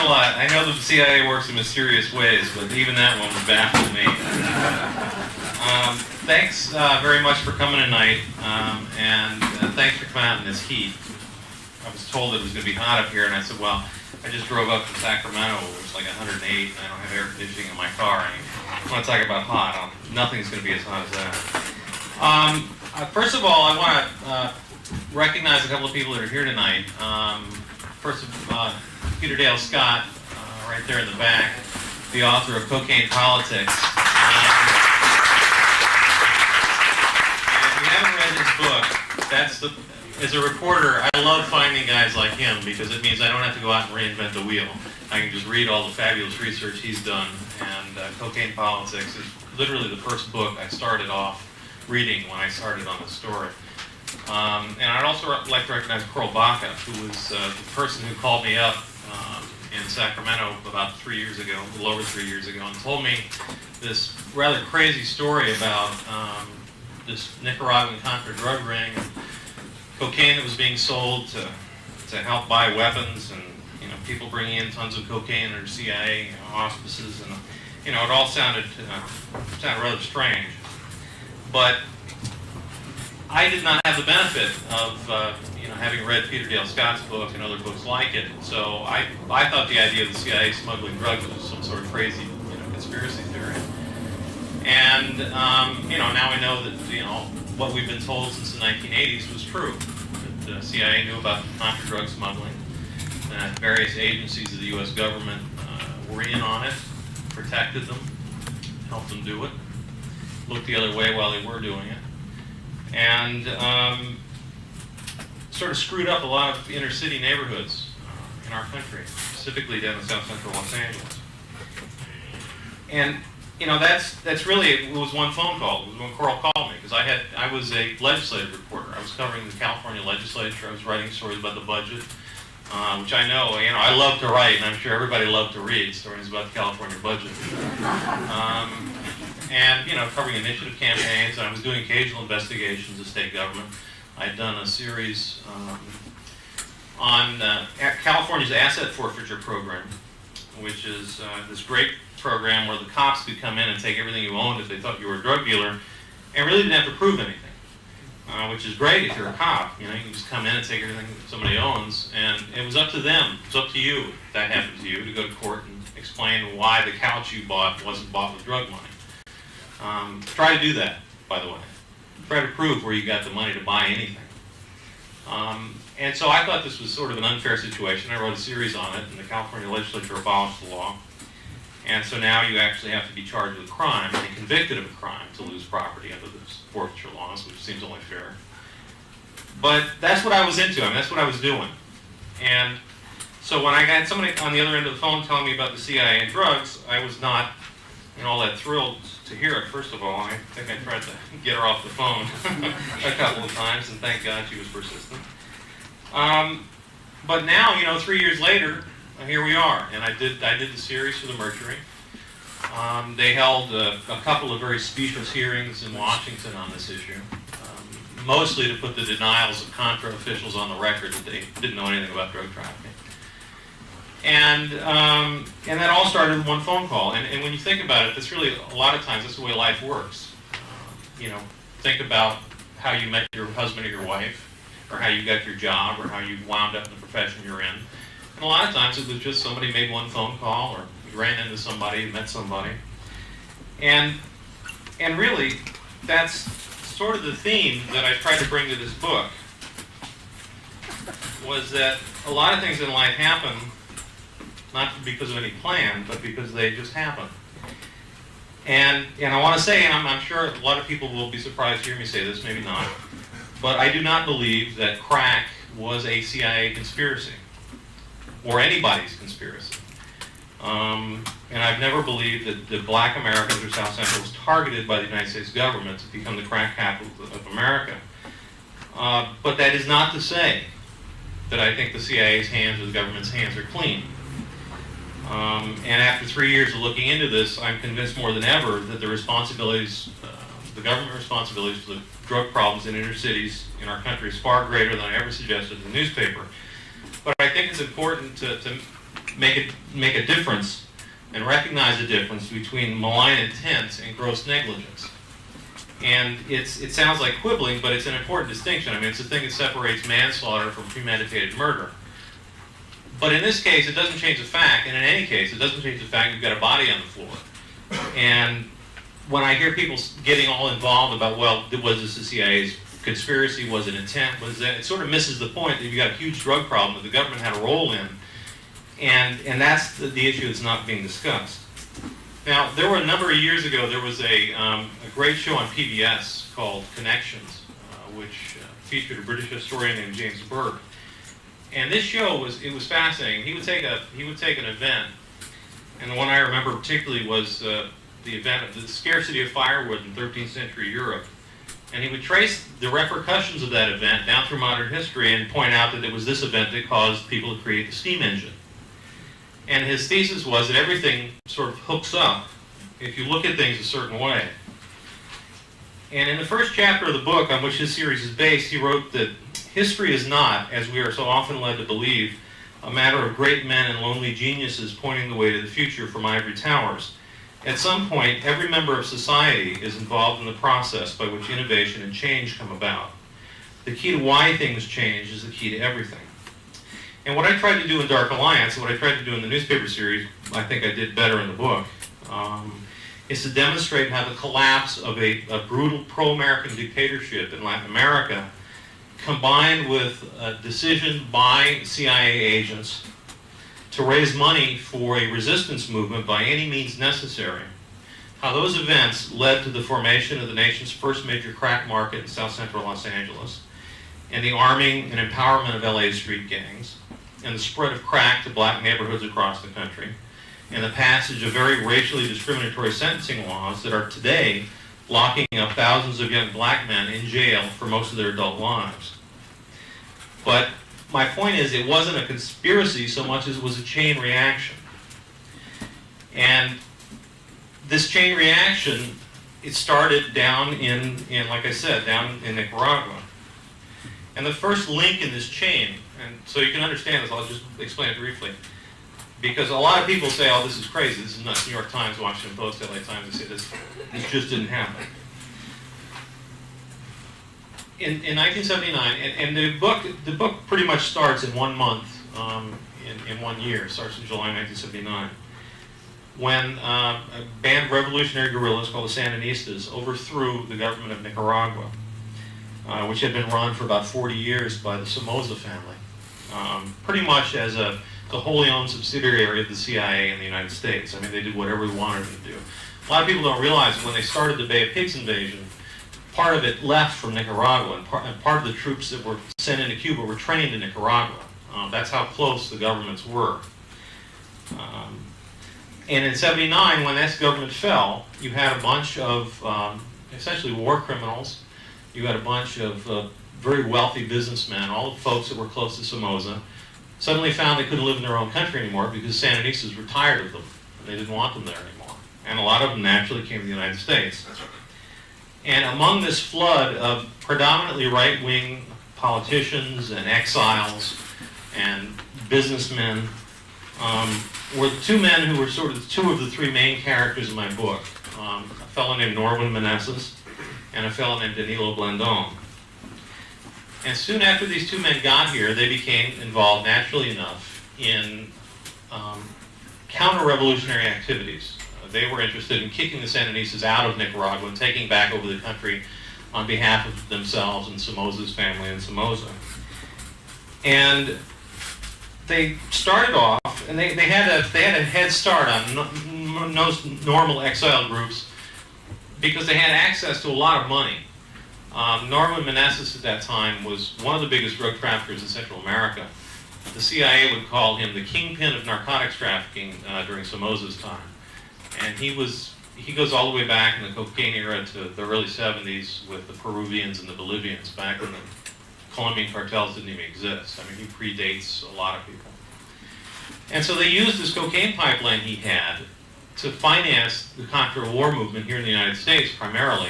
a lot. I know the CIA works in mysterious ways, but even that one baffled me. Thanks very much for coming tonight, and thanks for coming out in this heat. I was told it was going to be hot up here, and I said, well, I just drove up from Sacramento, where it's like 108, and I don't have air conditioning in my car. And when I talk about hot, nothing's going to be as hot as that. First of all, I want to recognize a couple of people that are here tonight. First, Peter Dale Scott, right there in the back, the author of Cocaine Politics. And if you haven't read his book, as a reporter, I love finding guys like him because it means I don't have to go out and reinvent the wheel. I can just read all the fabulous research he's done, and Cocaine Politics is literally the first book I started off reading when I started on the story. And I'd also like to recognize Coral Baca, who was the person who called me up in Sacramento about 3 years ago, a little over 3 years ago, and told me this rather crazy story about this Nicaraguan Contra drug ring, cocaine that was being sold to help buy weapons, and people bringing in tons of cocaine under CIA auspices, and it all sounded rather strange. But I did not have the benefit of having read Peter Dale Scott's book and other books like it. So I thought the idea of the CIA smuggling drugs was some sort of crazy conspiracy theory. And now we know that what we've been told since the 1980s was true. That the CIA knew about Contra drug smuggling. That various agencies of the U.S. government were in on it, protected them, helped them do it, looked the other way while they were doing it, and sort of screwed up a lot of inner city neighborhoods in our country, specifically down in south central Los Angeles. And that's really, it was one phone call. It was when Coral called me, because I was a legislative reporter. I was covering the California legislature. I was writing stories about the budget, which I love to write, and I'm sure everybody loved to read stories about the California budget. And covering initiative campaigns, and I was doing occasional investigations of state government. I'd done a series on California's asset forfeiture program, which is this great program where the cops could come in and take everything you owned if they thought you were a drug dealer, and really didn't have to prove anything, which is great if you're a cop. You can just come in and take everything somebody owns, and it was up to them. It was up to you, if that happened to you, to go to court and explain why the couch you bought wasn't bought with drug money. Try to do that, by the way. Try to prove where you got the money to buy anything. And so I thought this was sort of an unfair situation. I wrote a series on it, and the California legislature abolished the law. And so now you actually have to be charged with a crime and convicted of a crime to lose property under the forfeiture laws, which seems only fair. But that's what I was into. That's what I was doing. And so when I got somebody on the other end of the phone telling me about the CIA and drugs, I was not all that thrilled to hear it, first of all. I think I tried to get her off the phone a couple of times, and thank God she was persistent. But now, 3 years later, here we are, and I did the series for the Mercury. They held a couple of very specious hearings in Washington on this issue, mostly to put the denials of Contra officials on the record that they didn't know anything about drug trafficking. And that all started with one phone call. And when you think about it, that's really, a lot of times, that's the way life works. Think about how you met your husband or your wife, or how you got your job, or how you wound up in the profession you're in. And a lot of times it was just somebody made one phone call, or you ran into somebody, met somebody. And really, that's sort of the theme that I tried to bring to this book, was that a lot of things in life happen not because of any plan, but because they just happen. And I want to say, and I'm sure a lot of people will be surprised to hear me say this, maybe not, but I do not believe that crack was a CIA conspiracy, or anybody's conspiracy. And I've never believed that black Americans or South Central was targeted by the United States government to become the crack capital of America. But that is not to say that I think the CIA's hands or the government's hands are clean. And after 3 years of looking into this, I'm convinced more than ever that the responsibilities, the government responsibilities for the drug problems in inner cities in our country is far greater than I ever suggested in the newspaper. But I think it's important to make a difference and recognize the difference between malign intent and gross negligence. And it sounds like quibbling, but it's an important distinction. I mean, it's the thing that separates manslaughter from premeditated murder. But in this case, it doesn't change the fact, and in any case, it doesn't change the fact you've got a body on the floor. And when I hear people getting all involved about, well, was this the CIA's conspiracy, was it intent, was that, it sort of misses the point that you've got a huge drug problem that the government had a role in, and that's the issue that's not being discussed. Now, there were a number of years ago, there was a great show on PBS called Connections, which featured a British historian named James Burke. And this show was fascinating. He would take an event, and the one I remember particularly was the event of the scarcity of firewood in 13th century Europe. And he would trace the repercussions of that event down through modern history and point out that it was this event that caused people to create the steam engine. And his thesis was that everything sort of hooks up if you look at things a certain way. And in the first chapter of the book on which his series is based, he wrote that history is not, as we are so often led to believe, a matter of great men and lonely geniuses pointing the way to the future from ivory towers. At some point, every member of society is involved in the process by which innovation and change come about. The key to why things change is the key to everything. And what I tried to do in Dark Alliance, and what I tried to do in the newspaper series, I think I did better in the book, is to demonstrate how the collapse of a brutal pro-American dictatorship in Latin America, combined with a decision by CIA agents to raise money for a resistance movement by any means necessary, how those events led to the formation of the nation's first major crack market in south central Los Angeles, and the arming and empowerment of LA's street gangs, and the spread of crack to black neighborhoods across the country, and the passage of very racially discriminatory sentencing laws that are today locking up thousands of young black men in jail for most of their adult lives. But my point is, it wasn't a conspiracy so much as it was a chain reaction. And this chain reaction, it started down in like I said, down in Nicaragua. And the first link in this chain, and so you can understand this, I'll just explain it briefly. Because a lot of people say, oh, this is crazy, this is nuts. New York Times, Washington Post, LA Times, they say this just didn't happen. In 1979, and the book pretty much starts in 1 month, in 1 year, starts in July 1979, when a band of revolutionary guerrillas called the Sandinistas overthrew the government of Nicaragua, which had been run for about 40 years by the Somoza family, pretty much as the wholly owned subsidiary of the CIA in the United States. I mean, they did whatever they wanted to do. A lot of people don't realize when they started the Bay of Pigs invasion, part of it left from Nicaragua, and part of the troops that were sent into Cuba were trained in Nicaragua. That's how close the governments were. And in '79, when this government fell, you had a bunch of essentially war criminals. You had a bunch of very wealthy businessmen, all the folks that were close to Somoza, suddenly found they couldn't live in their own country anymore because Sandinistas were tired of them. And they didn't want them there anymore. And a lot of them naturally came to the United States. And among this flood of predominantly right-wing politicians and exiles and businessmen were two men who were sort of two of the three main characters in my book. A fellow named Norman Meneses and a fellow named Danilo Blandon. And soon after these two men got here, they became involved, naturally enough, in counter-revolutionary activities. They were interested in kicking the Sandinistas out of Nicaragua and taking back over the country on behalf of themselves and Somoza's family in Somoza. And they started off, and they had a head start on most normal exile groups because they had access to a lot of money. Norman Meneses at that time was one of the biggest drug traffickers in Central America. The CIA would call him the kingpin of narcotics trafficking during Somoza's time. And he goes all the way back in the cocaine era to the early 70s with the Peruvians and the Bolivians, back when the Colombian cartels didn't even exist. I mean, he predates a lot of people. And so they used this cocaine pipeline he had to finance the Contra-War movement here in the United States primarily.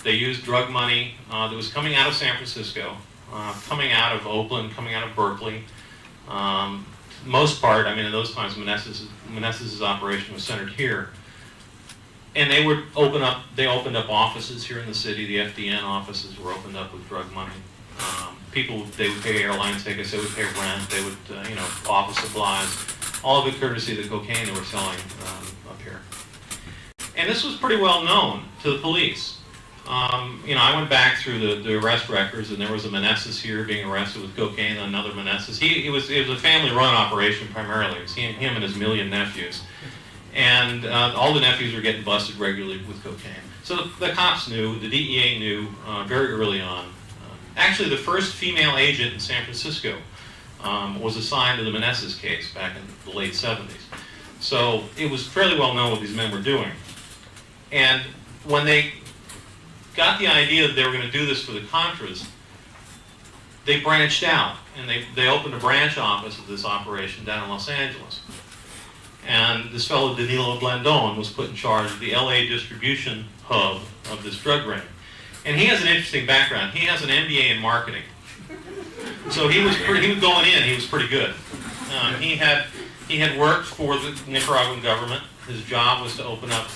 They used drug money that was coming out of San Francisco, coming out of Oakland, coming out of Berkeley, most part, I mean, in those times, Meneses' operation was centered here. And they opened up offices here in the city. The FDN offices were opened up with drug money. People, they would pay airline tickets, they would pay rent, they would, office supplies, all of it courtesy of the cocaine they were selling up here. And this was pretty well known to the police. I went back through the arrest records, and there was a Meneses here being arrested with cocaine, another Meneses. It was a family-run operation primarily. It was him and his million nephews. And all the nephews were getting busted regularly with cocaine. So the cops knew, the DEA knew very early on. Actually, the first female agent in San Francisco was assigned to the Meneses case back in the late 70s. So it was fairly well known what these men were doing. And when they got the idea that they were going to do this for the Contras, they branched out, and they opened a branch office of this operation down in Los Angeles. And this fellow, Danilo Blandon, was put in charge of the LA distribution hub of this drug ring. And he has an interesting background. He has an MBA in marketing. So he was going in, he was pretty good. He had worked for the Nicaraguan government. His job was to open up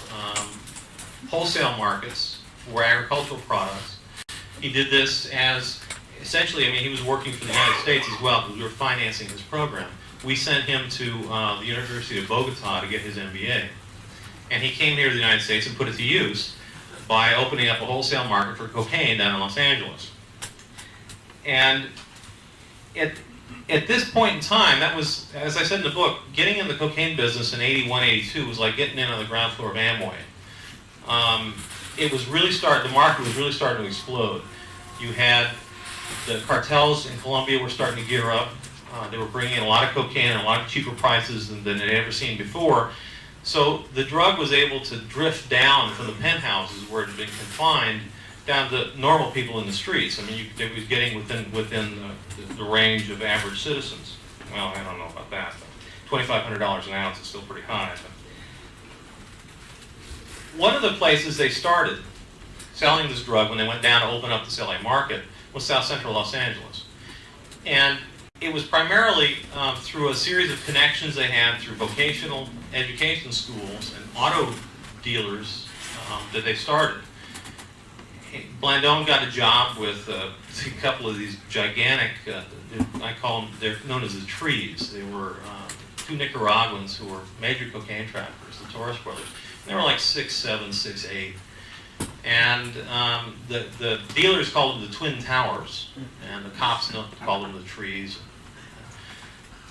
wholesale markets for agricultural products. He did this as, essentially, he was working for the United States as well, because we were financing his program. We sent him to the University of Bogota to get his MBA. And he came here to the United States and put it to use by opening up a wholesale market for cocaine down in Los Angeles. And at this point in time, that was, as I said in the book, getting in the cocaine business in 81, 82 was like getting in on the ground floor of Amway. The market was really starting to explode. You had the cartels in Colombia were starting to gear up. They were bringing in a lot of cocaine at a lot of cheaper prices than they'd ever seen before. So the drug was able to drift down from the penthouses where it had been confined down to normal people in the streets. It was getting within the range of average citizens. Well, I don't know about that, but $2,500 an ounce is still pretty high. But one of the places they started selling this drug when they went down to open up this LA market was South Central Los Angeles. And it was primarily through a series of connections they had through vocational education schools and auto dealers that they started. Blandon got a job with a couple of these gigantic, I call them, they're known as the trees. They were two Nicaraguans who were major cocaine traffickers, the Torres brothers. And they were like 6'7", 6'8". And the dealers called them the Twin Towers, and the cops called them the trees.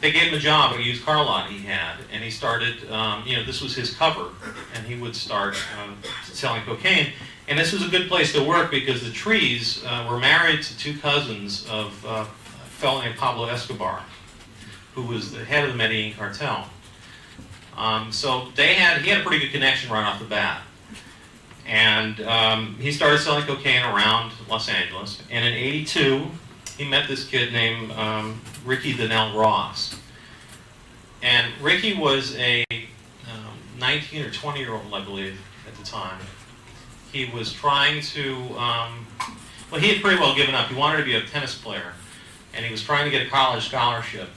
They gave him a job at a used car lot he had, and he started, this was his cover, and he would start selling cocaine. And this was a good place to work because the trees were married to two cousins of a fellow named Pablo Escobar, who was the head of the Medellin cartel. So he had a pretty good connection right off the bat. And he started selling cocaine around Los Angeles. And in '82, he met this kid named Ricky Donnell Ross. And Ricky was a 19 or 20-year-old, I believe, at the time. He was trying to, he had pretty well given up. He wanted to be a tennis player. And he was trying to get a college scholarship.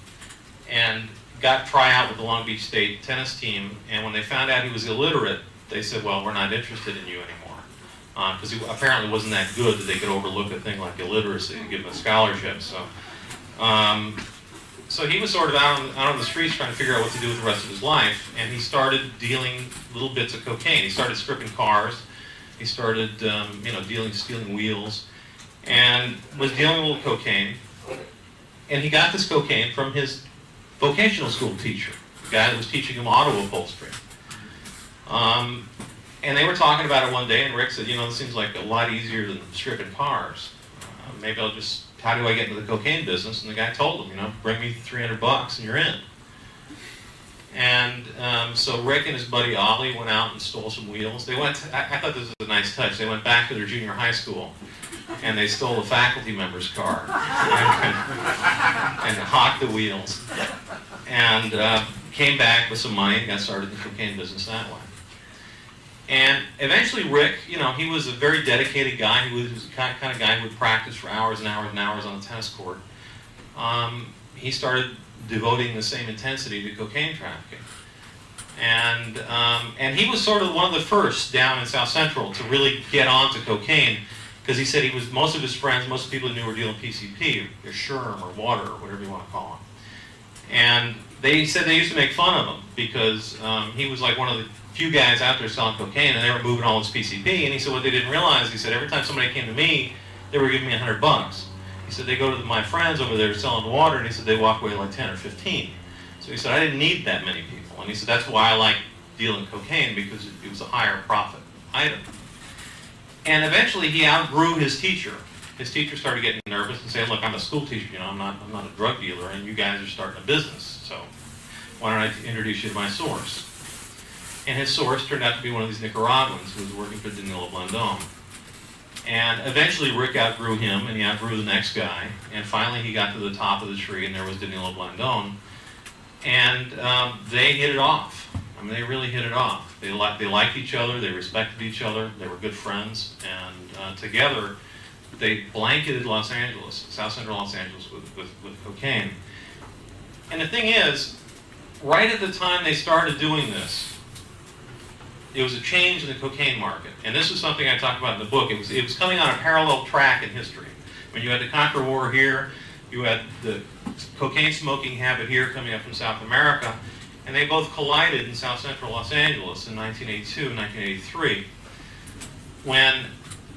And got try out with the Long Beach State tennis team. And when they found out he was illiterate, they said, well, we're not interested in you anymore. Because he apparently wasn't that good that they could overlook a thing like illiteracy and give him a scholarship. So he was sort of out on the streets trying to figure out what to do with the rest of his life. And he started dealing little bits of cocaine. He started stripping cars. He started, stealing wheels. And was dealing with cocaine. And he got this cocaine from his vocational school teacher, the guy that was teaching him auto upholstery. And they were talking about it one day, and Rick said, this seems like a lot easier than stripping cars. Maybe how do I get into the cocaine business? And the guy told him, bring me $300 and you're in. And so Rick and his buddy Ollie went out and stole some wheels. I thought this was a nice touch. They went back to their junior high school, and they stole a faculty member's car and hawked the wheels. And came back with some money and got started in the cocaine business that way. And eventually Rick, he was a very dedicated guy. He was the kind of guy who would practice for hours and hours and hours on the tennis court. He started devoting the same intensity to cocaine trafficking. And he was sort of one of the first down in South Central to really get onto cocaine, because he said most of his friends, most of the people he knew were dealing PCP, or Sherm, or water, or whatever you want to call it. And they said they used to make fun of him because he was like one of the few guys out there selling cocaine, and they were moving all this PCP. And he said what they didn't realize, he said every time somebody came to me, they were giving me $100. He said they go to my friends over there selling water, and he said they walk away like 10 or 15. So he said I didn't need that many people, and he said that's why I like dealing cocaine, because it was a higher profit item. And eventually he outgrew his teacher. His teacher started getting nervous and saying, look, I'm a school teacher, you know, I'm not a drug dealer, and you guys are starting a business, so why don't I introduce you to my source? And his source turned out to be one of these Nicaraguans who was working for Danilo Blandón. And eventually Rick outgrew him, and he outgrew the next guy, and finally he got to the top of the tree, and there was Danilo Blandón, and they hit it off. I mean, they really hit it off. They liked each other, they respected each other, they were good friends, and together they blanketed Los Angeles, South Central Los Angeles, with cocaine. And the thing is, right at the time they started doing this, it was a change in the cocaine market. And this is something I talk about in the book. It was coming on a parallel track in history. When you had the Contra War here, you had the cocaine smoking habit here coming up from South America, and they both collided in South Central Los Angeles in 1982 and 1983, when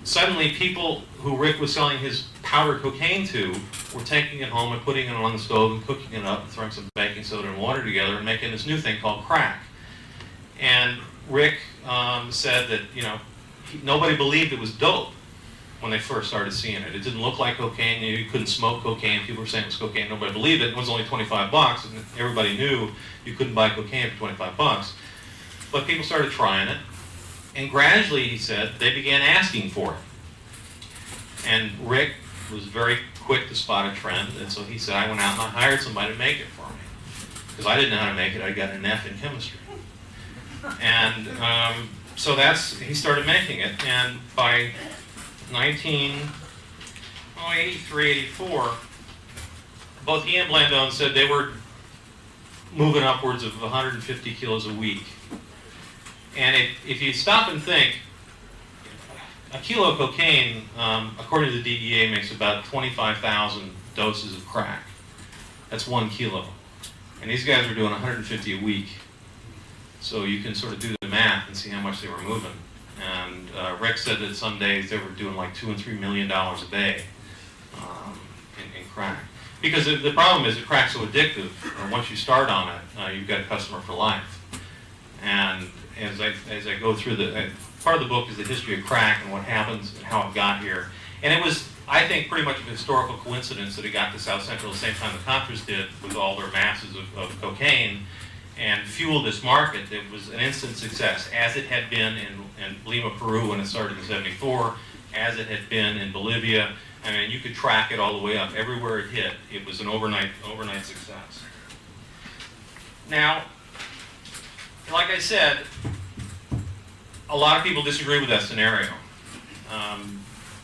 suddenly people who Rick was selling his powdered cocaine to were taking it home and putting it on the stove and cooking it up and throwing some baking soda and water together and making this new thing called crack. And Rick said that, you know, nobody believed it was dope when they first started seeing it. It didn't look like cocaine. You couldn't smoke cocaine. People were saying it was cocaine. Nobody believed it. It was only $25, and everybody knew you couldn't buy cocaine for $25. But people started trying it, and gradually, he said, they began asking for it. And Rick was very quick to spot a trend, and so he said, I went out and I hired somebody to make it for me. Because I didn't know how to make it. I got an F in chemistry. And so he started making it, and by 1983, 84, both he and Blandón said they were moving upwards of 150 kilos a week. And if you stop and think, a kilo of cocaine, according to the DEA, makes about 25,000 doses of crack. That's 1 kilo. And these guys were doing 150 a week. So you can sort of do the math and see how much they were moving. And Rick said that some days they were doing like $2 and $3 million a day in crack. Because the problem is that crack's so addictive. Once you start on it, you've got a customer for life. And as I go through part of the book is the history of crack and what happens and how it got here. And it was, I think, pretty much a historical coincidence that it got to South Central the same time the Contras did, with all their masses of cocaine, and fueled this market. It was an instant success, as it had been in Lima, Peru when it started in '74, as it had been in Bolivia. I mean, you could track it all the way up. Everywhere it hit, it was an overnight success. Now, like I said, a lot of people disagree with that scenario.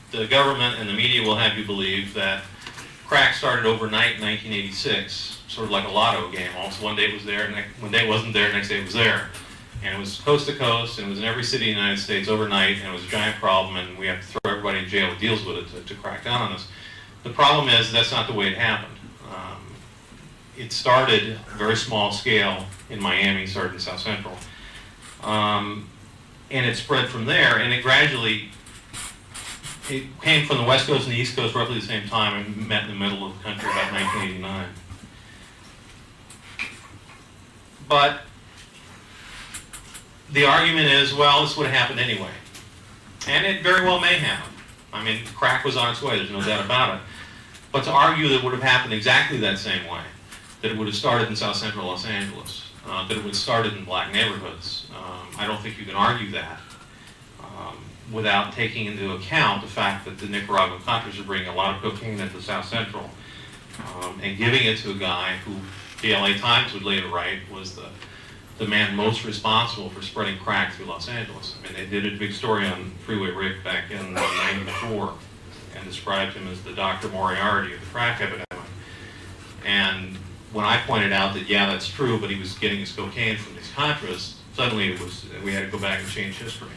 The government and the media will have you believe that crack started overnight in 1986, sort of like a lotto game. Also, one day it was there, and one day it wasn't there, next day it was there. And it was coast to coast, and it was in every city in the United States overnight, and it was a giant problem, and we have to throw everybody in jail who deals with it to crack down on this. The problem is that's not the way it happened. It started very small scale in Miami, started in South Central. And it spread from there, and it came from the West Coast and the East Coast roughly the same time, and met in the middle of the country about 1989. But the argument is, well, this would have happened anyway. And it very well may have. I mean, crack was on its way, there's no doubt about it. But to argue that it would have happened exactly that same way, that it would have started in South Central Los Angeles, that it would have started in black neighborhoods, I don't think you can argue that without taking into account the fact that the Nicaraguan Contras are bringing a lot of cocaine into South Central and giving it to a guy who the LA Times would later write was the man most responsible for spreading crack through Los Angeles. I mean, they did a big story on Freeway Rick back in '94 and described him as the Dr. Moriarty of the crack epidemic. And when I pointed out that, yeah, that's true, but he was getting his cocaine from these Contras, suddenly we had to go back and change history.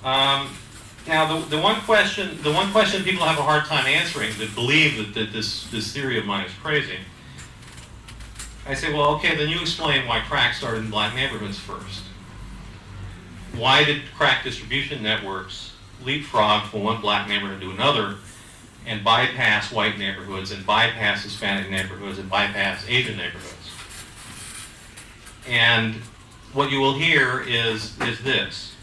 Now, the one question people have a hard time answering that believe that this theory of mine is crazy, I say, well, okay, then you explain why crack started in black neighborhoods first. Why did crack distribution networks leapfrog from one black neighborhood to another and bypass white neighborhoods and bypass Hispanic neighborhoods and bypass Asian neighborhoods? And what you will hear is this.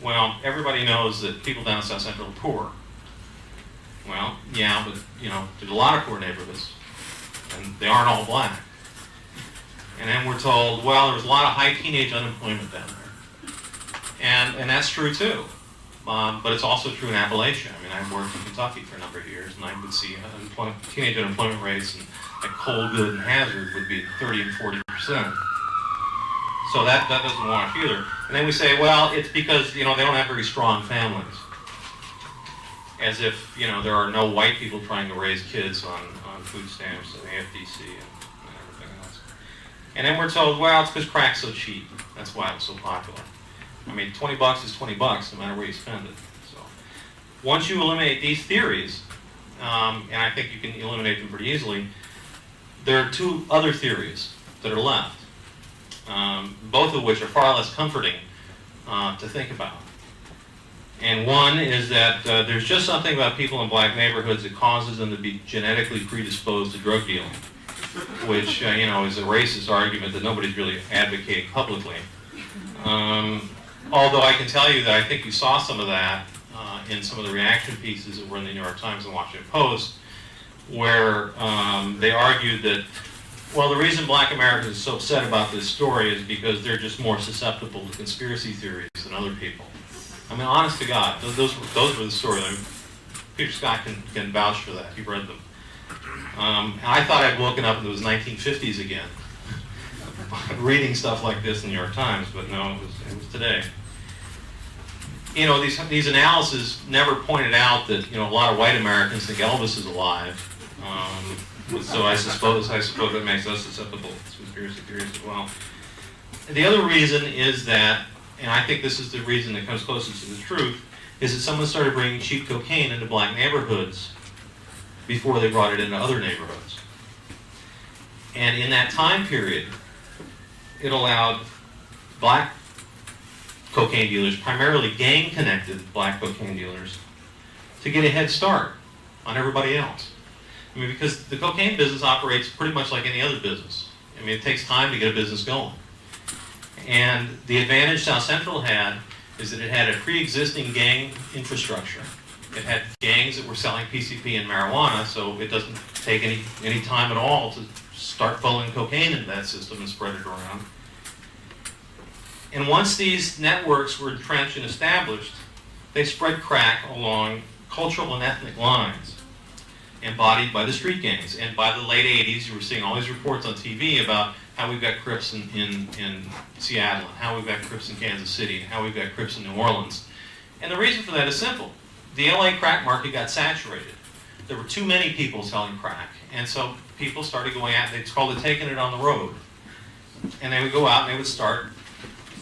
Well, everybody knows that people down South Central are poor. Well, yeah, but there's a lot of poor neighborhoods, and they aren't all black. And then we're told, well, there's a lot of high teenage unemployment down there. And that's true too. But it's also true in Appalachia. I mean, I worked in Kentucky for a number of years, and I would see teenage unemployment rates at Colgood and Hazard would be 30 and 40%. So that doesn't wash either. And then we say, well, it's because they don't have very strong families. As if there are no white people trying to raise kids on food stamps and AFDC and everything else. And then we're told, well, it's because crack's so cheap. That's why it was so popular. I mean, $20 is $20, no matter where you spend it. So once you eliminate these theories, and I think you can eliminate them pretty easily, there are two other theories that are left. Both of which are far less comforting to think about. And one is that there's just something about people in black neighborhoods that causes them to be genetically predisposed to drug dealing, which is a racist argument that nobody's really advocating publicly. Although I can tell you that I think you saw some of that in some of the reaction pieces that were in the New York Times and Washington Post, where they argued that, well, the reason black Americans are so upset about this story is because they're just more susceptible to conspiracy theories than other people. I mean, honest to God, those were the stories. I mean, Peter Scott can vouch for that. He read them. I thought I'd woken up and it was 1950s again, reading stuff like this in the New York Times, but no, it was today. These analyses never pointed out that a lot of white Americans think Elvis is alive. So I suppose that makes us susceptible to conspiracy theories as well. The other reason is that, and I think this is the reason that comes closest to the truth, is that someone started bringing cheap cocaine into black neighborhoods before they brought it into other neighborhoods. And in that time period, it allowed black cocaine dealers, primarily gang-connected black cocaine dealers, to get a head start on everybody else. I mean, because the cocaine business operates pretty much like any other business. I mean, it takes time to get a business going. And the advantage South Central had is that it had a pre-existing gang infrastructure. It had gangs that were selling PCP and marijuana, so it doesn't take any time at all to start funneling cocaine into that system and spread it around. And once these networks were entrenched and established, they spread crack along cultural and ethnic lines, embodied by the street gangs. And by the late 80s, you were seeing all these reports on TV about how we've got Crips in Seattle, and how we've got Crips in Kansas City, and how we've got Crips in New Orleans. And the reason for that is simple. The LA crack market got saturated. There were too many people selling crack. And so people started going out, it's called it taking it on the road. And they would go out and they would start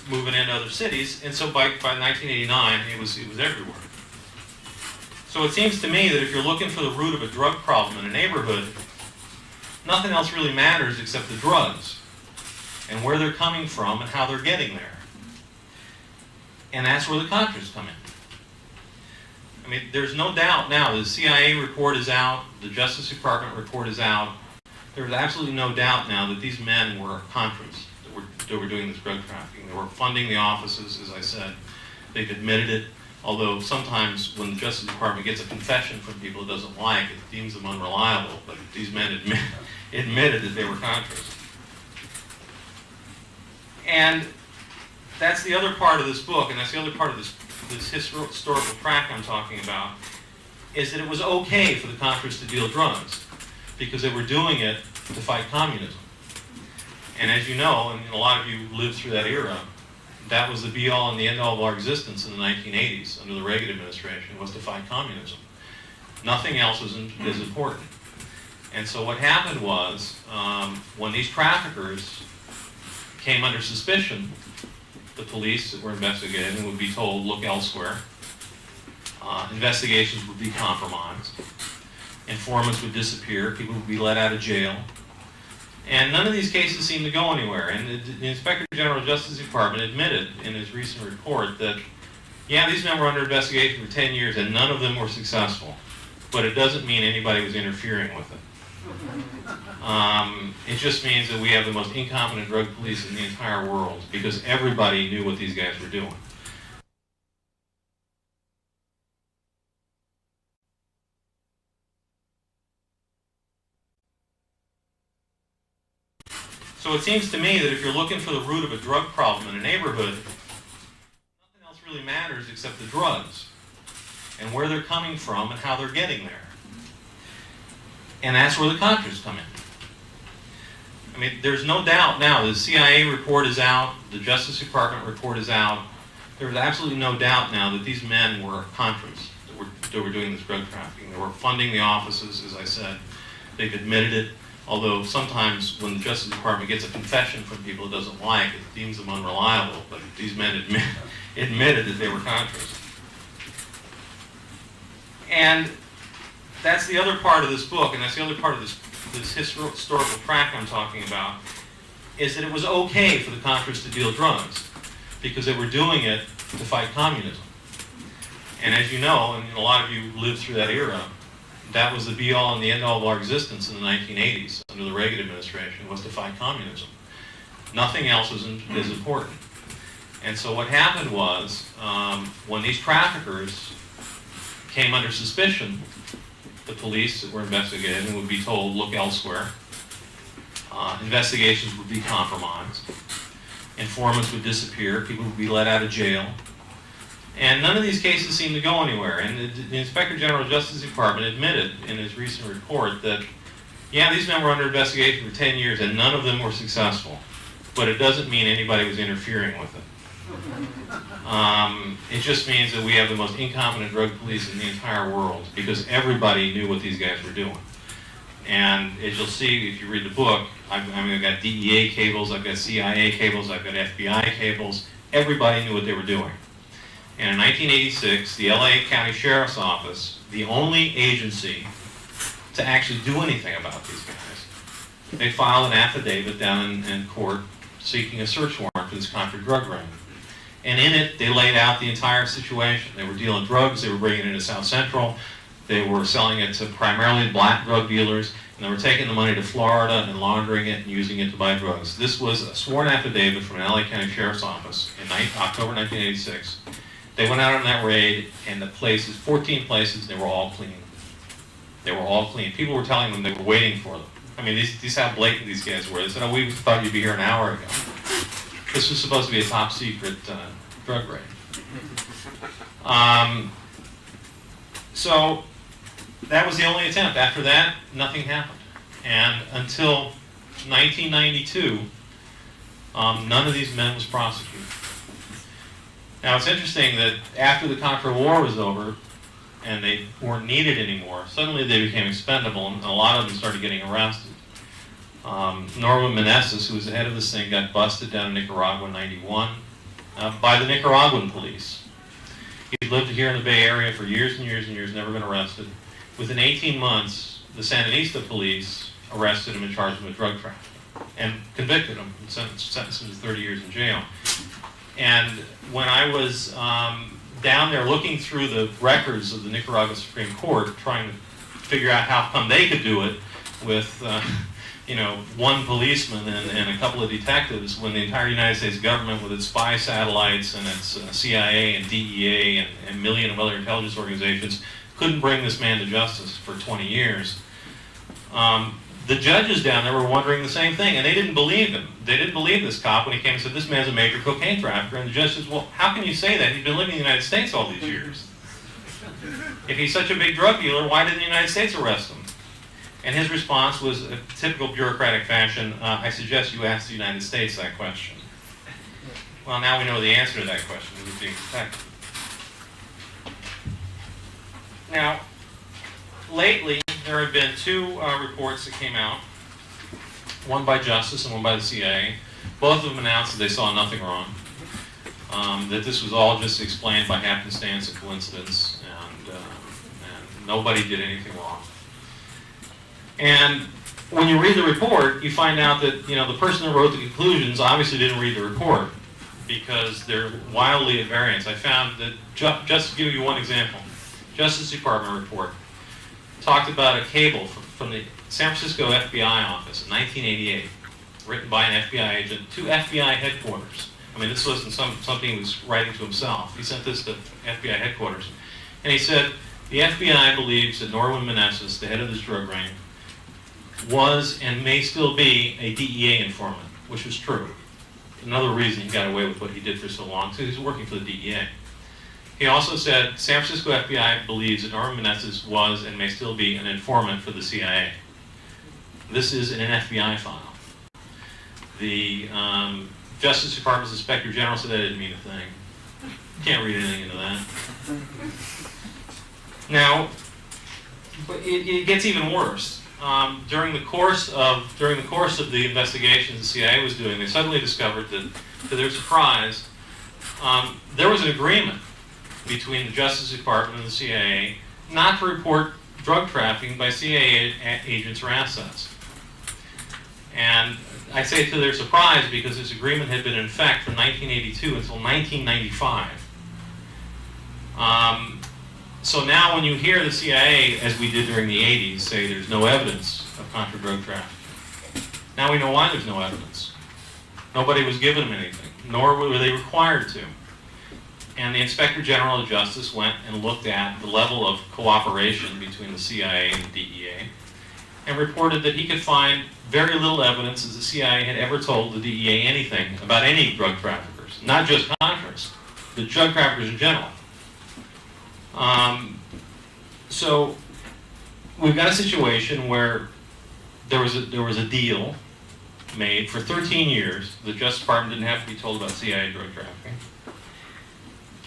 moving into other cities. And so by 1989, it was everywhere. So it seems to me that if you're looking for the root of a drug problem in a neighborhood, nothing else really matters except the drugs and where they're coming from and how they're getting there. And that's where the Contras come in. I mean, there's no doubt now, the CIA report is out, the Justice Department report is out. There's absolutely no doubt now that these men were Contras that were doing this drug trafficking. They were funding the offices, as I said. They've admitted it, although sometimes when the Justice Department gets a confession from people it doesn't like, it deems them unreliable. But these men admitted that they were Contras. And that's the other part of this book, and that's the other part of this historical track I'm talking about, is that it was okay for the Contras to deal drugs because they were doing it to fight communism. And as you know, and a lot of you lived through that era, that was the be-all and the end-all of our existence in the 1980s under the Reagan administration, was to fight communism. Nothing else was as important. And so what happened was, when these traffickers came under suspicion, the police that were investigating would be told, look elsewhere. Investigations would be compromised. Informants would disappear. People would be let out of jail. And none of these cases seemed to go anywhere. And the Inspector General of the Justice Department admitted in his recent report that, yeah, these men were under investigation for 10 years and none of them were successful. But it doesn't mean anybody was interfering with it. It just means that we have the most incompetent drug police in the entire world because everybody knew what these guys were doing. So it seems to me that if you're looking for the root of a drug problem in a neighborhood, nothing else really matters except the drugs and where they're coming from and how they're getting there. And that's where the Contras come in. I mean, there's no doubt now, the CIA report is out, the Justice Department report is out. There's absolutely no doubt now that these men were Contras that were doing this drug trafficking. They were funding the offices, as I said. They've admitted it, although sometimes when the Justice Department gets a confession from people it doesn't like, it deems them unreliable. But these men admitted that they were Contras. And that's the other part of this book, and that's the other part of this historical track I'm talking about, is that it was okay for the Contras to deal drugs because they were doing it to fight communism. And as you know, and a lot of you lived through that era, that was the be-all and the end-all of our existence in the 1980s under the Reagan administration, was to fight communism. Nothing else was as important. And so what happened was, when these traffickers came under suspicion, the police that were investigating would be told, look elsewhere. Investigations would be compromised. Informants would disappear. People would be let out of jail. And none of these cases seemed to go anywhere. And the Inspector General of the Justice Department admitted in his recent report that, yeah, these men were under investigation for 10 years and none of them were successful. But it doesn't mean anybody was interfering with it. It just means that we have the most incompetent drug police in the entire world because everybody knew what these guys were doing. And as you'll see if you read the book, I've got DEA cables, I've got CIA cables, I've got FBI cables. Everybody knew what they were doing. And in 1986, the LA County Sheriff's Office, the only agency to actually do anything about these guys, they filed an affidavit down in court seeking a search warrant for this Contra drug ring. And in it, they laid out the entire situation. They were dealing drugs, they were bringing it into South Central, they were selling it to primarily black drug dealers, and they were taking the money to Florida and laundering it and using it to buy drugs. This was a sworn affidavit from an LA County Sheriff's Office in October 1986. They went out on that raid, and the places, 14 places, they were all clean. They were all clean. People were telling them they were waiting for them. I mean, these how blatant these guys were. They said, oh, we thought you'd be here an hour ago. This was supposed to be a top secret drug raid. So that was the only attempt. After that, nothing happened. And until 1992, none of these men was prosecuted. Now it's interesting that after the Contra War was over and they weren't needed anymore, suddenly they became expendable and a lot of them started getting arrested. Norman Meneses, who was the head of this thing, got busted down in Nicaragua in 91 by the Nicaraguan police. He'd lived here in the Bay Area for years and years and years, never been arrested. Within 18 months, the Sandinista police arrested him and charged him with drug trafficking and convicted him and sentenced him to 30 years in jail. And when I was down there looking through the records of the Nicaragua Supreme Court, trying to figure out how come they could do it with one policeman and a couple of detectives when the entire United States government with its spy satellites and its CIA and DEA and a million of other intelligence organizations couldn't bring this man to justice for 20 years. The judges down there were wondering the same thing, and they didn't believe him. They didn't believe this cop when he came and said, this man's a major cocaine trafficker. And the judge says, well, how can you say that? He's been living in the United States all these years. If he's such a big drug dealer, why didn't the United States arrest him? And his response was a typical bureaucratic fashion, I suggest you ask the United States that question. Well, now we know the answer to that question. It was being protected. Now, lately, there had been two reports that came out, one by Justice and one by the CIA. Both of them announced that they saw nothing wrong, that this was all just explained by happenstance and coincidence, and nobody did anything wrong. And when you read the report, you find out that the person that wrote the conclusions obviously didn't read the report because they're wildly at variance. I found that, just to give you one example, Justice Department report talked about a cable from the San Francisco FBI office in 1988, written by an FBI agent to FBI headquarters. I mean, this wasn't something he was writing to himself. He sent this to FBI headquarters. And he said, the FBI believes that Norman Meneses, the head of this drug ring, was and may still be a DEA informant, which was true. Another reason he got away with what he did for so long, because he was working for the DEA. He also said, San Francisco FBI believes that Norman Meneses was and may still be an informant for the CIA. This is in an FBI file. The Justice Department's Inspector General said that didn't mean a thing. Can't read anything into that. Now, it gets even worse. During the course of the investigations the CIA was doing, they suddenly discovered that, to their surprise, there was an agreement between the Justice Department and the CIA not to report drug trafficking by CIA agents or assets. And I say to their surprise because this agreement had been in effect from 1982 until 1995. So now when you hear the CIA, as we did during the 80s, say there's no evidence of contra drug trafficking, now we know why there's no evidence. Nobody was given them anything, nor were they required to. And the Inspector General of Justice went and looked at the level of cooperation between the CIA and the DEA and reported that he could find very little evidence that the CIA had ever told the DEA anything about any drug traffickers, not just Contras, the drug traffickers in general. So we've got a situation where there was a deal made for 13 years. The Justice Department didn't have to be told about CIA drug trafficking.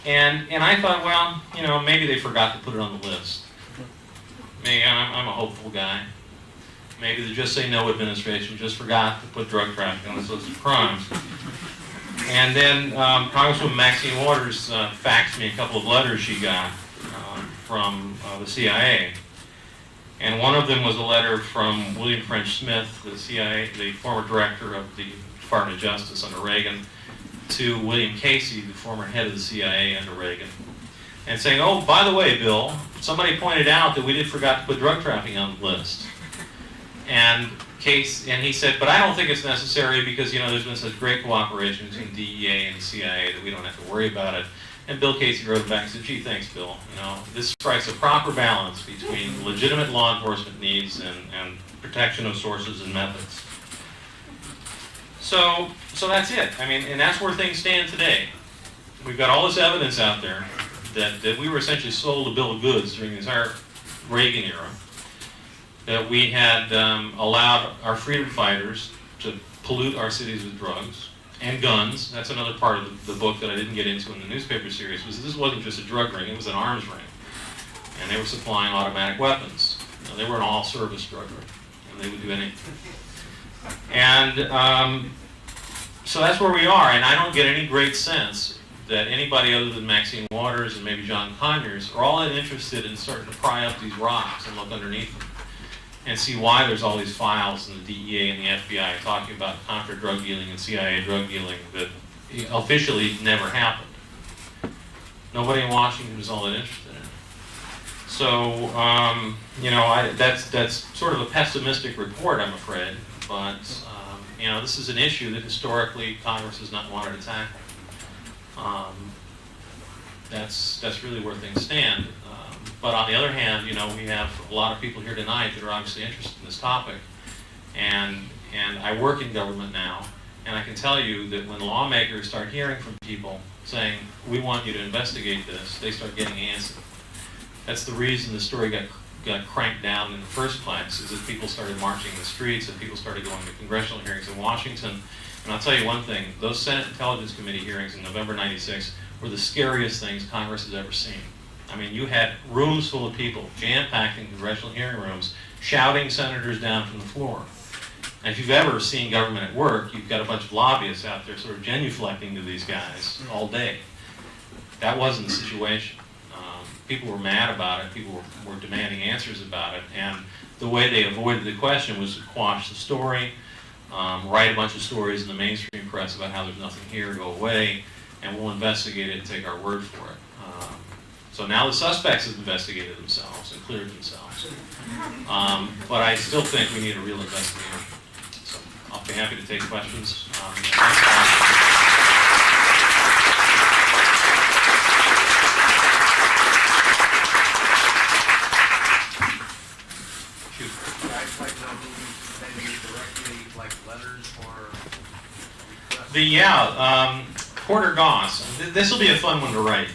And I thought, well, maybe they forgot to put it on the list. Maybe I'm a hopeful guy. Maybe the Just Say No administration just forgot to put drug trafficking on this list of crimes. And then Congresswoman Maxine Waters faxed me a couple of letters she got from the CIA. And one of them was a letter from William French Smith, the former director of the Department of Justice under Reagan, to William Casey, the former head of the CIA under Reagan, and saying, oh, by the way, Bill, somebody pointed out that we did forgot to put drug trafficking on the list. And he said, but I don't think it's necessary because, there's been such great cooperation between DEA and the CIA that we don't have to worry about it. And Bill Casey wrote back and said, gee, thanks, Bill. This strikes a proper balance between legitimate law enforcement needs and protection of sources and methods. So that's it. And that's where things stand today. We've got all this evidence out there that we were essentially sold a bill of goods during the entire Reagan era, that we had allowed our freedom fighters to pollute our cities with drugs and guns. That's another part of the book that I didn't get into in the newspaper series, was this wasn't just a drug ring, it was an arms ring. And they were supplying automatic weapons. They were an all-service drug ring, and they would do anything. And so that's where we are, and I don't get any great sense that anybody other than Maxine Waters and maybe John Conyers are all that interested in starting to pry up these rocks and look underneath them and see why there's all these files in the DEA and the FBI talking about contra drug dealing and CIA drug dealing that officially never happened. Nobody in Washington is all that interested in it. So, that's sort of a pessimistic report, I'm afraid, but this is an issue that historically Congress has not wanted to tackle. That's really where things stand. But on the other hand, we have a lot of people here tonight that are obviously interested in this topic. And I work in government now, and I can tell you that when lawmakers start hearing from people saying, we want you to investigate this, they start getting antsy. That's the reason the story got cranked down in the first place, is that people started marching the streets and people started going to congressional hearings in Washington. And I'll tell you one thing, those Senate Intelligence Committee hearings in November '96 were the scariest things Congress has ever seen. I mean, you had rooms full of people, jam-packed in congressional hearing rooms, shouting senators down from the floor. And if you've ever seen government at work, you've got a bunch of lobbyists out there sort of genuflecting to these guys all day. That wasn't the situation. People were mad about it, people were demanding answers about it, and the way they avoided the question was to quash the story, write a bunch of stories in the mainstream press about how there's nothing here, go away, and we'll investigate it and take our word for it. So now the suspects have investigated themselves and cleared themselves. But I still think we need a real investigation. So I'll be happy to take questions. Porter Goss. This will be a fun one to write.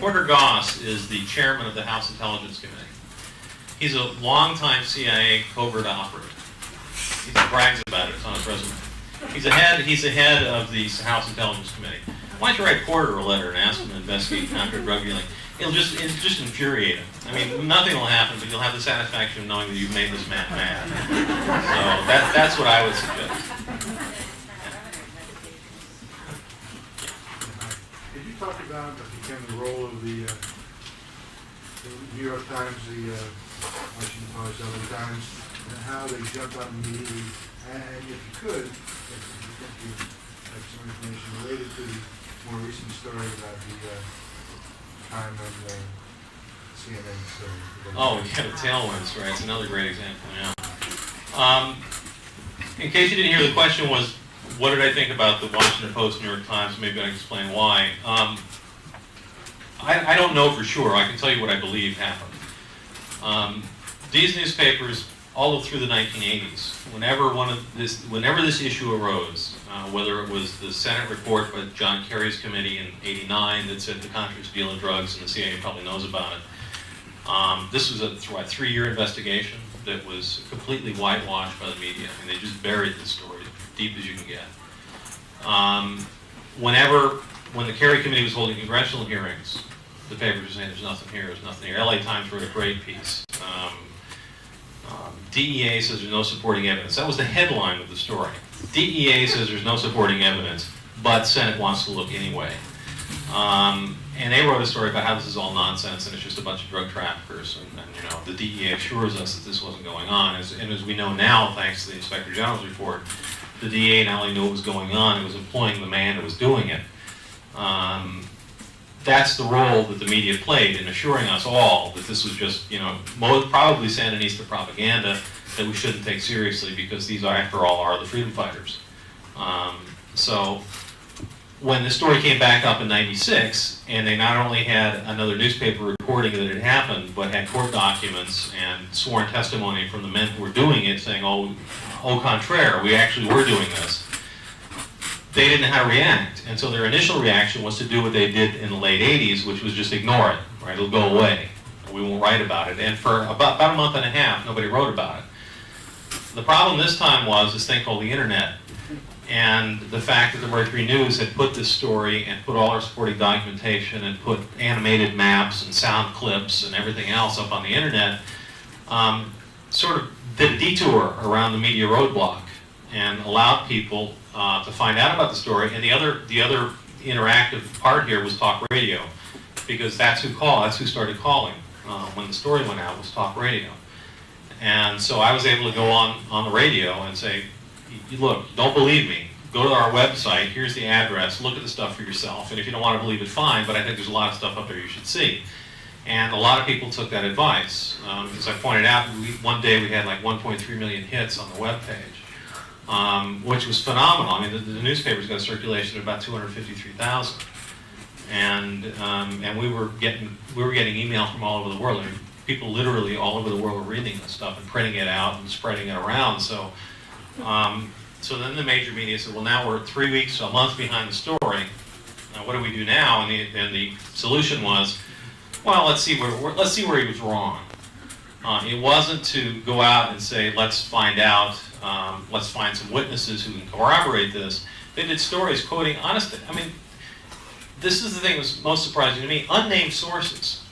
Porter Goss is the chairman of the House Intelligence Committee. He's a longtime CIA covert operative. He brags about it. It's on his resume. He's the head of the House Intelligence Committee. Why don't you write Porter a letter and ask him to investigate counter drug dealing? It'll just infuriate him. I mean, nothing will happen, but you'll have the satisfaction of knowing that you've made this man mad. So that's what I would suggest. Could you talk about the role of the New York Times, the Washington Post, LA Times, and how they jumped on immediately? And if you could, if you think you have some information related to the more recent story about the time of the CNN story. Oh, yeah, the tailwinds, right? It's another great example, yeah. In case you didn't hear, the question was, what did I think about the Washington Post, New York Times? Maybe I can explain why. I don't know for sure. I can tell you what I believe happened. These newspapers, all through the 1980s, whenever this issue arose, whether it was the Senate report by John Kerry's committee in '89 that said the Contras deal in drugs, and the CIA probably knows about it. This was a 3-year investigation that was completely whitewashed by the media. I mean, they just buried the story deep as you can get. When the Kerry committee was holding congressional hearings, the papers were saying there's nothing here, there's nothing here. LA Times wrote a great piece. DEA says there's no supporting evidence. That was the headline of the story. DEA says there's no supporting evidence, but Senate wants to look anyway. And they wrote a story about how this is all nonsense and it's just a bunch of drug traffickers. And the DEA assures us that this wasn't going on. And as we know now, thanks to the Inspector General's report, the DEA not only knew what was going on, it was employing the man that was doing it. That's the role that the media played in assuring us all that this was just, probably Sandinista propaganda that we shouldn't take seriously because these, after all, are the freedom fighters. So when the story came back up in '96, and they not only had another newspaper reporting that it had happened, but had court documents and sworn testimony from the men who were doing it saying, au contraire, we actually were doing this, they didn't know how to react. And so their initial reaction was to do what they did in the late 80s, which was just ignore it, right? It'll go away. We won't write about it. And for about a month and a half, nobody wrote about it. The problem this time was this thing called the internet. And the fact that the Mercury News had put this story and put all our supporting documentation and put animated maps and sound clips and everything else up on the internet sort of did a detour around the media roadblock and allowed people to find out about the story. And the other interactive part here was talk radio, because that's who started calling when the story went out, was talk radio. And so I was able to go on the radio and say, look, don't believe me. Go to our website. Here's the address. Look at the stuff for yourself. And if you don't want to believe it, fine. But I think there's a lot of stuff up there you should see. And a lot of people took that advice. As I pointed out, one day we had like 1.3 million hits on the webpage, which was phenomenal. I mean, the newspaper's got a circulation of about 253,000. And we were getting email from all over the world. I mean, people literally all over the world were reading this stuff and printing it out and spreading it around. So then the major media said, well, now we're 3 weeks, a month behind the story. Now, what do we do now? And the solution was, well, let's see where he was wrong. It wasn't to go out and say, let's find out, let's find some witnesses who can corroborate this. They did stories quoting honest. I mean, this is the thing that was most surprising to me. Unnamed sources.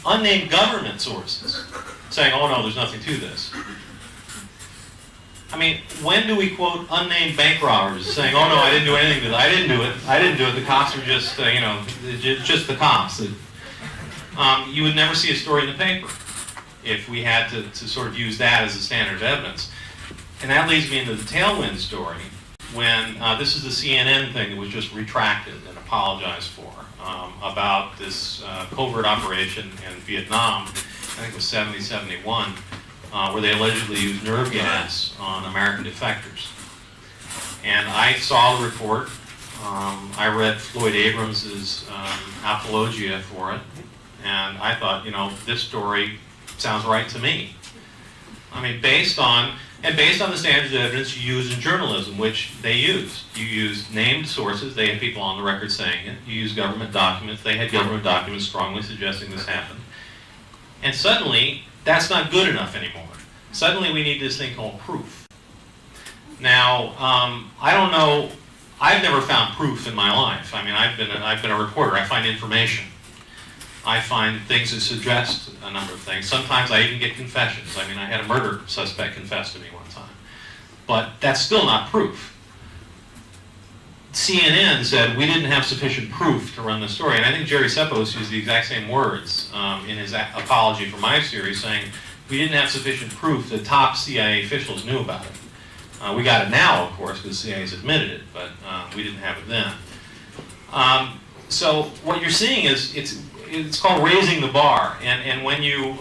unnamed government sources saying, oh no, there's nothing to this. I mean, when do we quote unnamed bank robbers saying, oh no, I didn't do anything to it, I didn't do it, the cops are just, just the cops. You would never see a story in the paper if we had to sort of use that as a standard of evidence. And that leads me into the Tailwind story, when this is the CNN thing that was just retracted and apologized for, about this covert operation in Vietnam, I think it was 70, 71, where they allegedly used nerve gas on American defectors. And I saw the report. I read Floyd Abrams's apologia for it, and I thought, this story sounds right to me. I mean, based on the standards of evidence you use in journalism, which they used. You use named sources, they had people on the record saying it. You use government documents, they had government documents strongly suggesting this happened. And suddenly, that's not good enough anymore. Suddenly we need this thing called proof. Now, I don't know, I've never found proof in my life. I mean, I've been a reporter, I find information. I find things that suggest a number of things. Sometimes I even get confessions. I mean, I had a murder suspect confess to me one time. But that's still not proof. CNN said we didn't have sufficient proof to run the story. And I think Jerry Seppos used the exact same words in his apology for my series, saying we didn't have sufficient proof that top CIA officials knew about it. We got it now, of course, because the CIA's admitted it, but we didn't have it then. So what you're seeing is it's called raising the bar. And when you're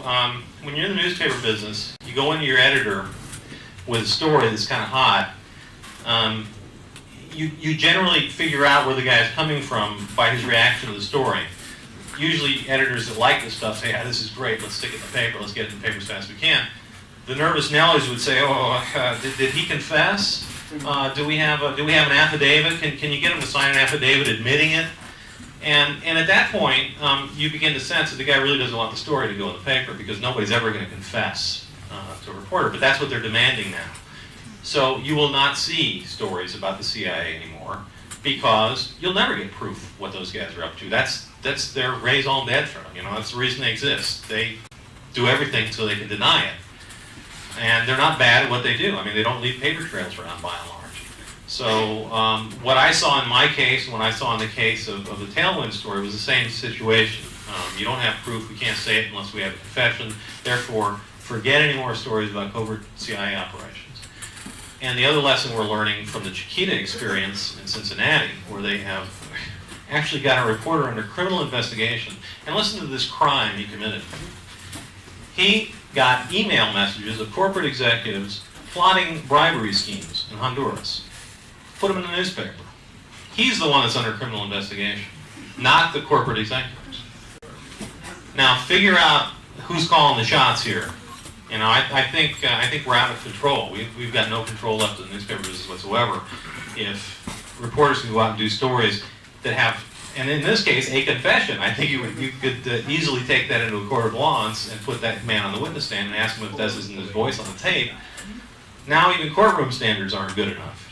in the newspaper business, you go into your editor with a story that's kind of hot. You generally figure out where the guy is coming from by his reaction to the story. Usually editors that like this stuff say, this is great, let's stick it in the paper, let's get it in the paper as fast as we can. The nervous Nellies would say, did he confess? Do we have an affidavit? Can you get him to sign an affidavit admitting it? And at that point, you begin to sense that the guy really doesn't want the story to go in the paper, because nobody's ever going to confess to a reporter, but that's what they're demanding now. So you will not see stories about the CIA anymore, because you'll never get proof what those guys are up to. That's their raison d'etre. That's the reason they exist. They do everything so they can deny it. And they're not bad at what they do. I mean, they don't leave paper trails around by and large. So what I saw in my case, and what I saw in the case of the Tailwind story, was the same situation. You don't have proof, we can't say it unless we have a confession. Therefore, forget any more stories about covert CIA operations. And the other lesson we're learning from the Chiquita experience in Cincinnati, where they have actually got a reporter under criminal investigation, and listen to this crime he committed. He got email messages of corporate executives plotting bribery schemes in Honduras. Put them in the newspaper. He's the one that's under criminal investigation, not the corporate executives. Now, figure out who's calling the shots here. I think we're out of control. We've got no control left in the newspaper business whatsoever. If reporters can go out and do stories that have, and in this case, a confession, I think you could easily take that into a court of law and put that man on the witness stand and ask him if this isn't his voice on the tape. Now even courtroom standards aren't good enough.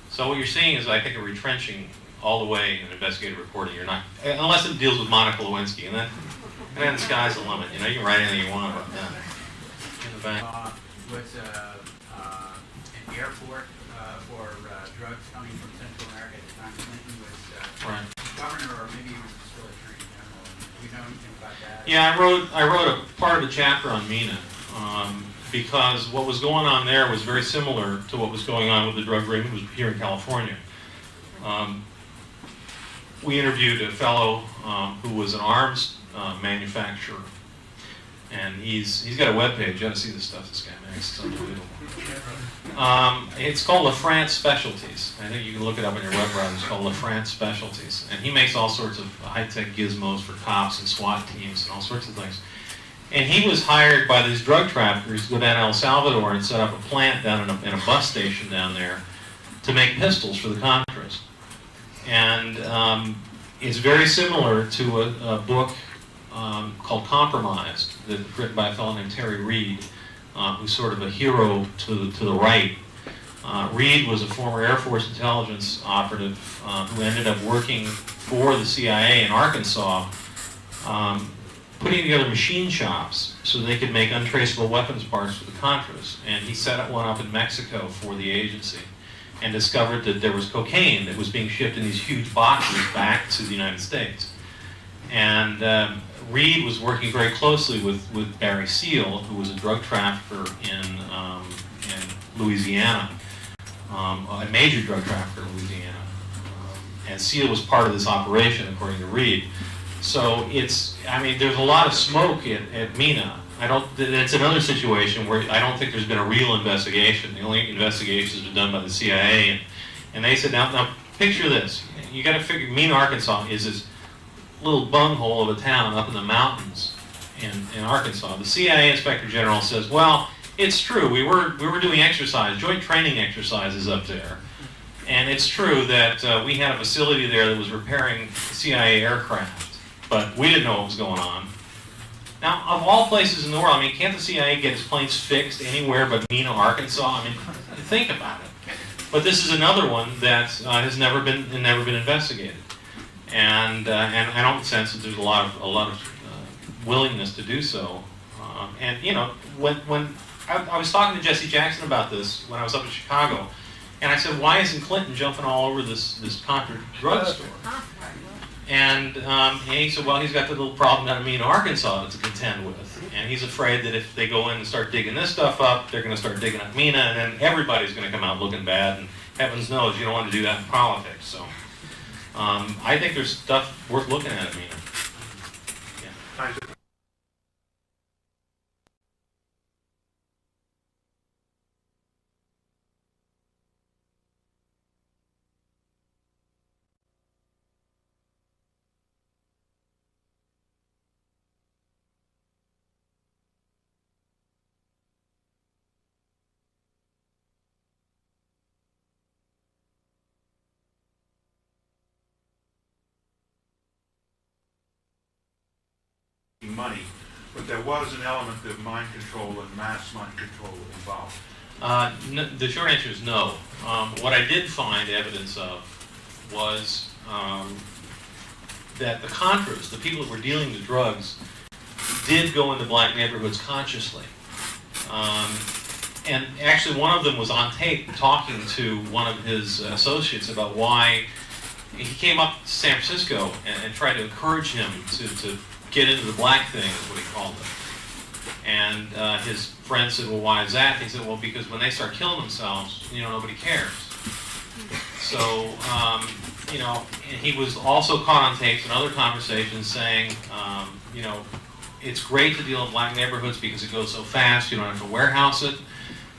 So what you're seeing is, I think, a retrenching all the way in investigative reporting. You're not, unless it deals with Monica Lewinsky, and then the sky's the limit. You can write anything you want about that. In the back. Was an airport for drugs coming from Central America at the time Clinton was governor, or maybe he was still attorney general. Do you know anything about that? Yeah, I wrote a part of the chapter on Mina. Because what was going on there was very similar to what was going on with the drug ring here in California. We interviewed a fellow who was an arms manufacturer, and he's got a webpage. You ought to see the stuff this guy makes. It's unbelievable. It's called La France Specialties. I think you can look it up on your web browser. It's called La France Specialties, and he makes all sorts of high-tech gizmos for cops and SWAT teams and all sorts of things. And he was hired by these drug traffickers to go down to El Salvador and set up a plant down in a bus station down there to make pistols for the Contras. And it's very similar to a book called Compromised, written by a fellow named Terry Reed, who's sort of a hero to the right. Reed was a former Air Force intelligence operative who ended up working for the CIA in Arkansas, putting together machine shops so they could make untraceable weapons parts for the Contras. And he set one up in Mexico for the agency and discovered that there was cocaine that was being shipped in these huge boxes back to the United States. And Reed was working very closely with Barry Seal, who was a drug trafficker in Louisiana, a major drug trafficker in Louisiana. And Seal was part of this operation, according to Reed. So there's a lot of smoke at MENA. It's another situation where I don't think there's been a real investigation. The only investigations have been done by the CIA, and they said, now picture this. You got to figure, Mena, Arkansas is this little bunghole of a town up in the mountains in Arkansas. The CIA Inspector General says, well, it's true. We were doing joint training exercises up there, and it's true that we had a facility there that was repairing CIA aircraft, but we didn't know what was going on. Now, of all places in the world, can't the CIA get its planes fixed anywhere but Mena, Arkansas? Think about it. But this is another one that has never been investigated, and I don't sense that there's a lot of willingness to do so. When I was talking to Jesse Jackson about this when I was up in Chicago, and I said, why isn't Clinton jumping all over this Contra drugstore? And he said, well, he's got the little problem down in Mena, Arkansas to contend with. And he's afraid that if they go in and start digging this stuff up, they're going to start digging up Mena, and then everybody's going to come out looking bad. And heavens knows you don't want to do that in politics. So I think there's stuff worth looking at Mena. Yeah. Money, but there was an element of mind control and mass mind control involved. No, the short answer is no. What I did find evidence of was that the Contras, the people that were dealing the drugs, did go into black neighborhoods consciously. And actually one of them was on tape talking to one of his associates about why he came up to San Francisco and tried to encourage him to get into the black thing, is what he called it. And his friend said, well, why is that? He said, well, because when they start killing themselves, nobody cares. So, and he was also caught on tapes and other conversations saying, it's great to deal in black neighborhoods because it goes so fast, you don't have to warehouse it.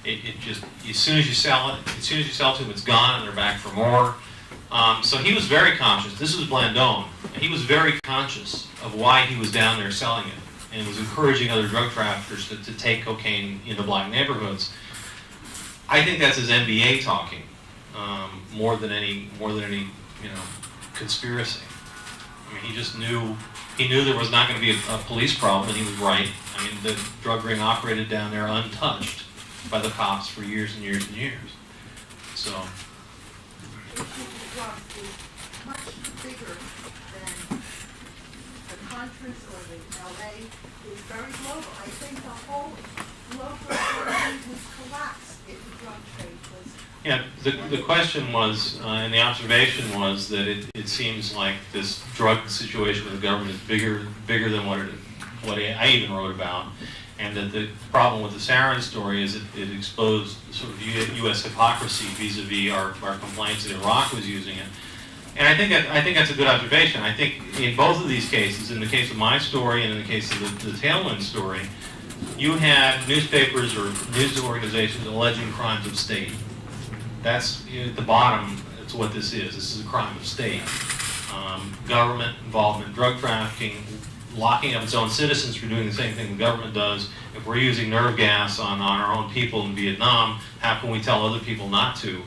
It just, as soon as you sell it to them, it's gone and they're back for more. So he was very conscious. This was Blandone. He was very conscious of why he was down there selling it, and was encouraging other drug traffickers to take cocaine into black neighborhoods. I think that's his MBA talking, more than any conspiracy. He just knew there was not going to be a police problem, and he was right. The drug ring operated down there untouched by the cops for years and years and years. So. Drugs is much bigger than the Contras or the LA. Is very global. I think the whole global economy would collapse if the drug trade was. Yeah, the question was, and the observation was that it seems like this drug situation with the government is bigger than what I even wrote about, and that the problem with the Sarin story is it exposed sort of U.S. hypocrisy vis-a-vis our complaints that Iraq was using it. And I think that's a good observation. I think in both of these cases, in the case of my story and in the case of the Tailwind story, you had newspapers or news organizations alleging crimes of state. That's at the bottom. That's what this is. This is a crime of state. Government involvement in drug trafficking, locking up its own citizens for doing the same thing the government does. If we're using nerve gas on our own people in Vietnam, how can we tell other people not to?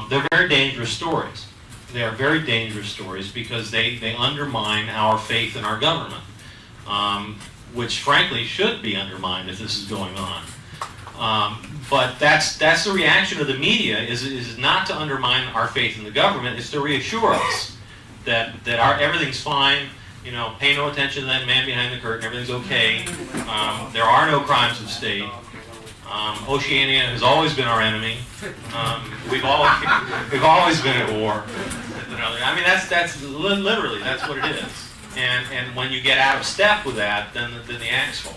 They're very dangerous stories. They are very dangerous stories because they undermine our faith in our government, which frankly should be undermined if this is going on. But that's the reaction of the media, is not to undermine our faith in the government, it's to reassure us that everything's fine, you know, pay no attention to that man behind the curtain, everything's okay. There are no crimes of state. Oceania has always been our enemy. We've always been at war. I mean, that's literally, that's what it is. And when you get out of step with that, then the axe falls.